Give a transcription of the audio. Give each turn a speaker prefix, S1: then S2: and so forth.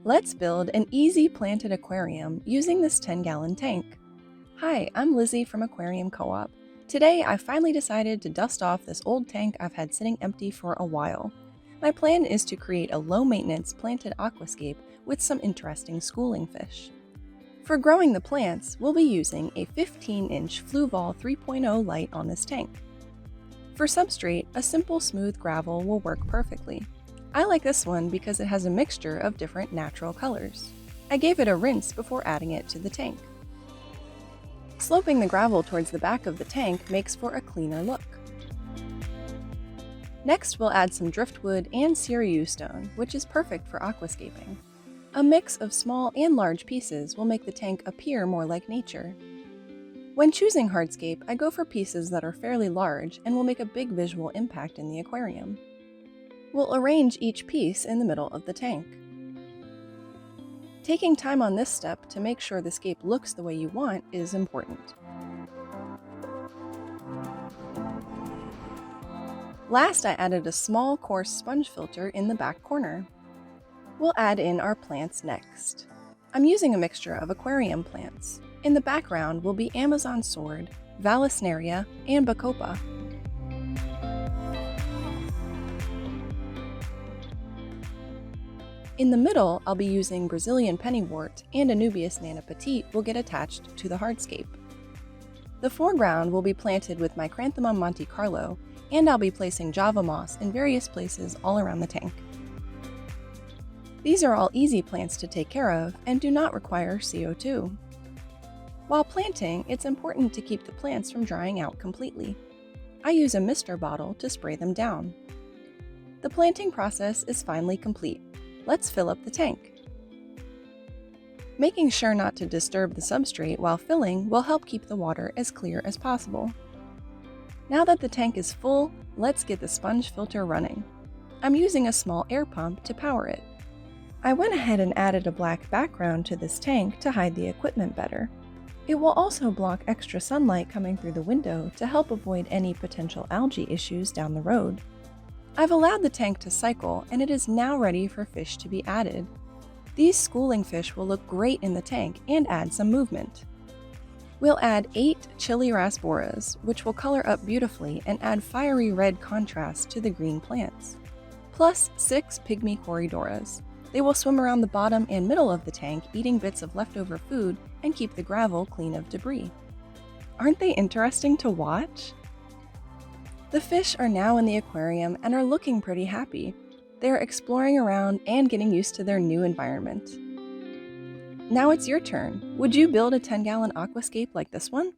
S1: Let's build an easy planted aquarium using this 10-gallon tank. Hi, I'm Lizzie from Aquariumcoop. Today, I finally decided to dust off this old tank I've had sitting empty for a while. My plan is to create a low-maintenance planted aquascape with some interesting schooling fish. For growing the plants, we'll be using a 15-inch Fluval 3.0 light on this tank. For substrate, a simple smooth gravel will work perfectly. I like this one because it has a mixture of different natural colors. I gave it a rinse before adding it to the tank. Sloping the gravel towards the back of the tank makes for a cleaner look. Next, we'll add some driftwood and Siriu stone, which is perfect for aquascaping. A mix of small and large pieces will make the tank appear more like nature. When choosing Hardscape, I go for pieces that are fairly large and will make a big visual impact in the aquarium. We'll arrange each piece in the middle of the tank. Taking time on this step to make sure the scape looks the way you want is important. Last, I added a small coarse sponge filter in the back corner. We'll add in our plants next. I'm using a mixture of aquarium plants. In the background will be Amazon sword, Vallisneria, and Bacopa. In the middle, I'll be using Brazilian pennywort and Anubias nana petite will get attached to the hardscape. The foreground will be planted with my Chrysanthemum Monte Carlo, and I'll be placing Java moss in various places all around the tank. These are all easy plants to take care of and do not require CO2. While planting, it's important to keep the plants from drying out completely. I use a mister bottle to spray them down. The planting process is finally complete. Let's fill up the tank. Making sure not to disturb the substrate while filling will help keep the water as clear as possible. Now that the tank is full, let's get the sponge filter running. I'm using a small air pump to power it. I went ahead and added a black background to this tank to hide the equipment better. It will also block extra sunlight coming through the window to help avoid any potential algae issues down the road. I've allowed the tank to cycle and it is now ready for fish to be added. These schooling fish will look great in the tank and add some movement. We'll add 8 chili rasboras, which will color up beautifully and add fiery red contrast to the green plants. Plus 6 pygmy corydoras. They will swim around the bottom and middle of the tank, eating bits of leftover food and keep the gravel clean of debris. Aren't they interesting to watch? The fish are now in the aquarium and are looking pretty happy. They are exploring around and getting used to their new environment. Now it's your turn. Would you build a 10-gallon aquascape like this one?